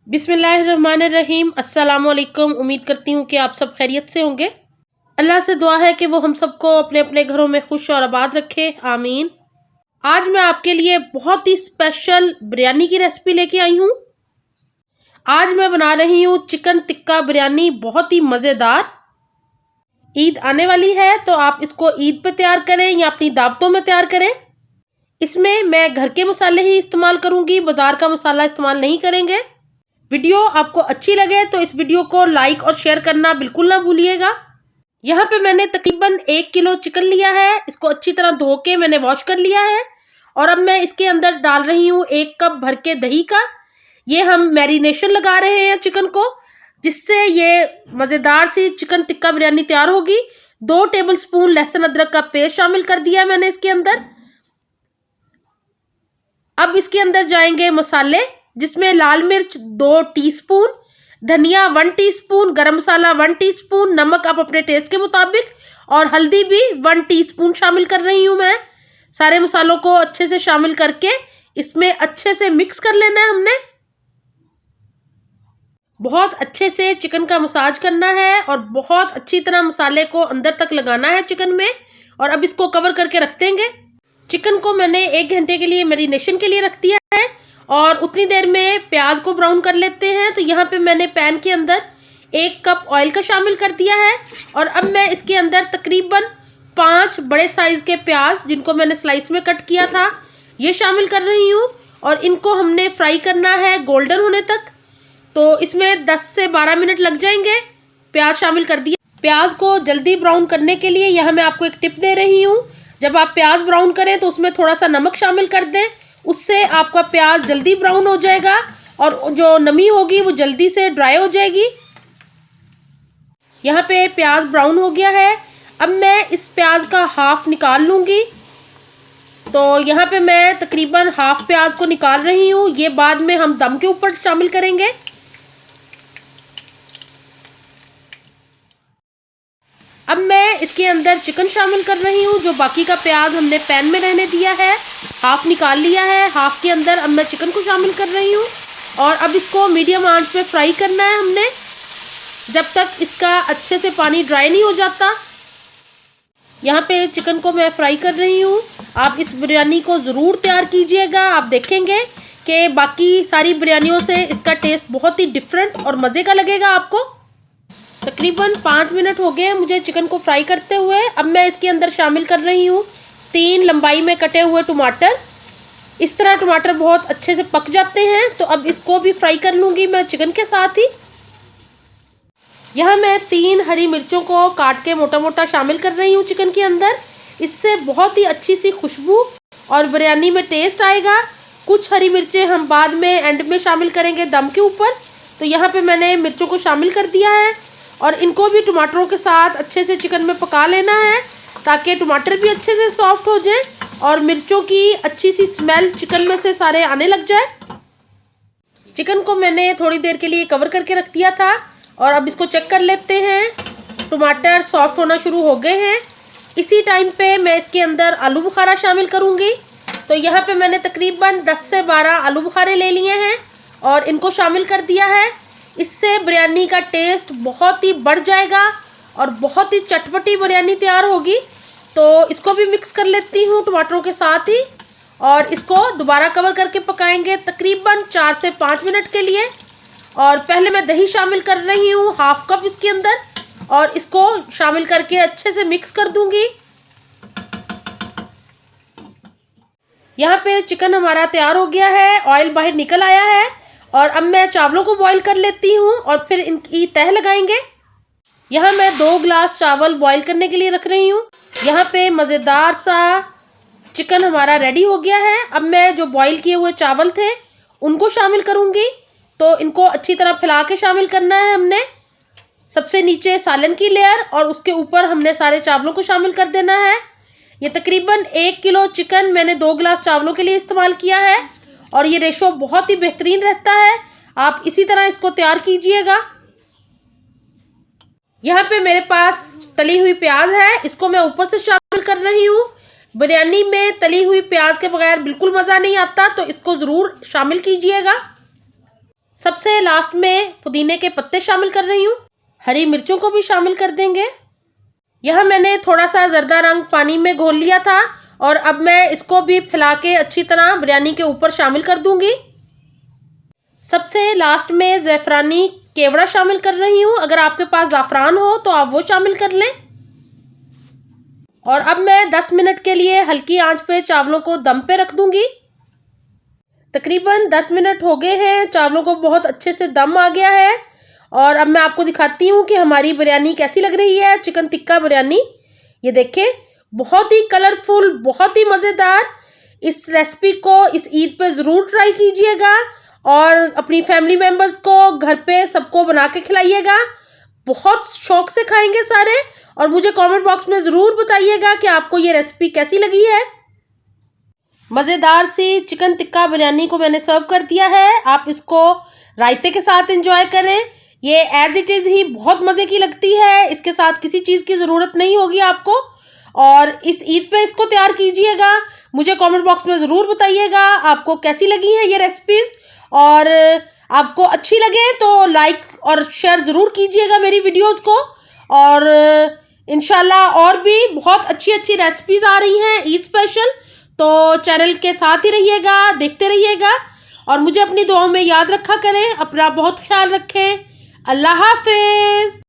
बिस्मिल्लाहिर्रहमानिर्रहीम। अस्सलाम वालेकुम। उम्मीद करती हूँ कि आप सब खैरियत से होंगे। अल्लाह से दुआ है कि वो हम सबको अपने अपने घरों में खुश और आबाद रखे, आमीन। आज मैं आपके लिए बहुत ही स्पेशल बिरयानी की रेसिपी लेके आई हूँ। आज मैं बना रही हूँ चिकन टिक्का बिरयानी, बहुत ही मज़ेदार। ईद आने वाली है तो आप इसको ईद पे तैयार करें या अपनी दावतों में तैयार करें। इसमें मैं घर के मसाले ही इस्तेमाल करूँगी, बाज़ार का मसाला इस्तेमाल नहीं करेंगे। वीडियो आपको अच्छी लगे तो इस वीडियो को लाइक और शेयर करना बिल्कुल ना भूलिएगा। यहाँ पे मैंने तकरीबन 1 किलो चिकन लिया है। इसको अच्छी तरह धो के मैंने वॉश कर लिया है और अब मैं इसके अंदर डाल रही हूँ 1 कप भर के दही का। ये हम मैरिनेशन लगा रहे हैं चिकन को, जिससे ये मज़ेदार सी चिकन टिक्का बिरयानी तैयार होगी। 2 टेबलस्पून लहसुन अदरक का पेस्ट शामिल कर दिया मैंने इसके अंदर। अब इसके अंदर जाएंगे मसाले, जिसमें लाल मिर्च 2 टीस्पून, धनिया 1 टीस्पून, गरम मसाला 1 टीस्पून, नमक आप अपने टेस्ट के मुताबिक, और हल्दी भी 1 टीस्पून शामिल कर रही हूँ मैं। सारे मसालों को अच्छे से शामिल करके इसमें अच्छे से मिक्स कर लेना है हमने। बहुत अच्छे से चिकन का मसाज करना है और बहुत अच्छी तरह मसाले को अंदर तक लगाना है चिकन में। और अब इसको कवर करके रख देंगे। चिकन को मैंने 1 घंटे के लिए मैरिनेशन के लिए रख दिया है और उतनी देर में प्याज को ब्राउन कर लेते हैं। तो यहाँ पे मैंने पैन के अंदर 1 कप ऑयल का शामिल कर दिया है और अब मैं इसके अंदर तकरीबन 5 बड़े साइज़ के प्याज, जिनको मैंने स्लाइस में कट किया था, ये शामिल कर रही हूँ और इनको हमने फ्राई करना है गोल्डन होने तक। तो इसमें 10 से 12 मिनट लग जाएंगे। प्याज शामिल कर दिया। प्याज को जल्दी ब्राउन करने के लिए यहाँ मैं आपको एक टिप दे रही हूँ। जब आप प्याज ब्राउन करें तो उसमें थोड़ा सा नमक शामिल कर दें, उससे आपका प्याज जल्दी ब्राउन हो जाएगा और जो नमी होगी वो जल्दी से ड्राई हो जाएगी। यहाँ पे प्याज ब्राउन हो गया है। अब मैं इस प्याज का हाफ निकाल लूँगी। तो यहाँ पे मैं तकरीबन हाफ प्याज को निकाल रही हूँ। ये बाद में हम दम के ऊपर शामिल करेंगे। अब मैं इसके अंदर चिकन शामिल कर रही हूँ। जो बाकी का प्याज हमने पैन में रहने दिया है, हाफ निकाल लिया है। हाफ के अंदर अब मैं चिकन को शामिल कर रही हूँ और अब इसको मीडियम आंच पे फ्राई करना है हमने, जब तक इसका अच्छे से पानी ड्राई नहीं हो जाता। यहाँ पे चिकन को मैं फ्राई कर रही हूँ। आप इस बिरयानी को ज़रूर तैयार कीजिएगा। आप देखेंगे कि बाकी सारी बिरयानियों से इसका टेस्ट बहुत ही डिफरेंट और मज़े का लगेगा आपको। तकरीबन 5 मिनट हो गए मुझे चिकन को फ्राई करते हुए। अब मैं इसके अंदर शामिल कर रही हूँ 3 लंबाई में कटे हुए टमाटर। इस तरह टमाटर बहुत अच्छे से पक जाते हैं। तो अब इसको भी फ्राई कर लूँगी मैं चिकन के साथ ही। यहाँ मैं 3 हरी मिर्चों को काट के मोटा मोटा शामिल कर रही हूँ चिकन के अंदर। इससे बहुत ही अच्छी सी खुशबू और बिरयानी में टेस्ट आएगा। कुछ हरी मिर्चें हम बाद में एंड में शामिल करेंगे दम के ऊपर। तो यहाँ पे मैंने मिर्चों को शामिल कर दिया है और इनको भी टमाटरों के साथ अच्छे से चिकन में पका लेना है, ताकि टमाटर भी अच्छे से सॉफ्ट हो जाए और मिर्चों की अच्छी सी स्मेल चिकन में से सारे आने लग जाए। चिकन को मैंने थोड़ी देर के लिए कवर करके रख दिया था और अब इसको चेक कर लेते हैं। टमाटर सॉफ्ट होना शुरू हो गए हैं। इसी टाइम पे मैं इसके अंदर आलू बुखारा शामिल करूँगी। तो यहाँ पे मैंने तकरीबन 10 से 12 आलू बुखारे ले लिए हैं और इनको शामिल कर दिया है। इससे बिरयानी का टेस्ट बहुत ही बढ़ जाएगा और बहुत ही चटपटी बिरयानी तैयार होगी। तो इसको भी मिक्स कर लेती हूँ टमाटरों के साथ ही और इसको दोबारा कवर करके पकाएंगे तकरीबन 4 से 5 मिनट के लिए। और पहले मैं दही शामिल कर रही हूँ हाफ कप इसके अंदर और इसको शामिल करके अच्छे से मिक्स कर दूँगी। यहाँ पे चिकन हमारा तैयार हो गया है, ऑयल बाहर निकल आया है और अब मैं चावलों को बॉईल कर लेती हूँ और फिर इनकी तह लगाएंगे। यहाँ मैं 2 ग्लास चावल बॉईल करने के लिए रख रही हूँ। यहाँ पे मज़ेदार सा चिकन हमारा रेडी हो गया है। अब मैं जो बॉईल किए हुए चावल थे उनको शामिल करूँगी। तो इनको अच्छी तरह फैला के शामिल करना है हमने। सबसे नीचे सालन की लेयर और उसके ऊपर हमने सारे चावलों को शामिल कर देना है। ये तकरीबन 1 किलो चिकन मैंने 2 ग्लास चावलों के लिए इस्तेमाल किया है और ये रेशो बहुत ही बेहतरीन रहता है। आप इसी तरह इसको तैयार कीजिएगा। यहाँ पे मेरे पास तली हुई प्याज है, इसको मैं ऊपर से शामिल कर रही हूँ। बिरयानी में तली हुई प्याज के बगैर बिल्कुल मज़ा नहीं आता, तो इसको ज़रूर शामिल कीजिएगा। सबसे लास्ट में पुदीने के पत्ते शामिल कर रही हूँ। हरी मिर्चों को भी शामिल कर देंगे। यह मैंने थोड़ा सा जर्दा रंग पानी में घोल लिया था और अब मैं इसको भी फैला के अच्छी तरह बिरयानी के ऊपर शामिल कर दूंगी। सबसे लास्ट में ज़ैफ़रानी केवड़ा शामिल कर रही हूँ। अगर आपके पास ज़ाफ़रान हो तो आप वो शामिल कर लें। और अब मैं 10 मिनट के लिए हल्की आंच पे चावलों को दम पे रख दूंगी। तकरीबन 10 मिनट हो गए हैं, चावलों को बहुत अच्छे से दम आ गया है। और अब मैं आपको दिखाती हूँ कि हमारी बिरयानी कैसी लग रही है, चिकन टिक्का बिरयानी। ये देखें, बहुत ही कलरफुल, बहुत ही मज़ेदार। इस रेसिपी को इस ईद पे ज़रूर ट्राई कीजिएगा और अपनी फैमिली मेम्बर्स को घर पे सबको बना के खिलाइएगा। बहुत शौक से खाएंगे सारे। और मुझे कमेंट बॉक्स में ज़रूर बताइएगा कि आपको ये रेसिपी कैसी लगी है। मज़ेदार सी चिकन टिक्का बिरयानी को मैंने सर्व कर दिया है। आप इसको रायते के साथ एंजॉय करें। ये एज इट इज़ ही बहुत मज़े की लगती है। इसके साथ किसी चीज़ की ज़रूरत नहीं होगी आपको। और इस ईद पे इसको तैयार कीजिएगा। मुझे कमेंट बॉक्स में ज़रूर बताइएगा आपको कैसी लगी है ये रेसिपीज़। और आपको अच्छी लगे तो लाइक और शेयर ज़रूर कीजिएगा मेरी वीडियोज़ को। और इंशाल्लाह और भी बहुत अच्छी अच्छी रेसिपीज़ आ रही हैं ईद स्पेशल। तो चैनल के साथ ही रहिएगा, देखते रहिएगा और मुझे अपनी दुआओं में याद रखा करें। अपना बहुत ख्याल रखें। अल्लाह हाफिज़।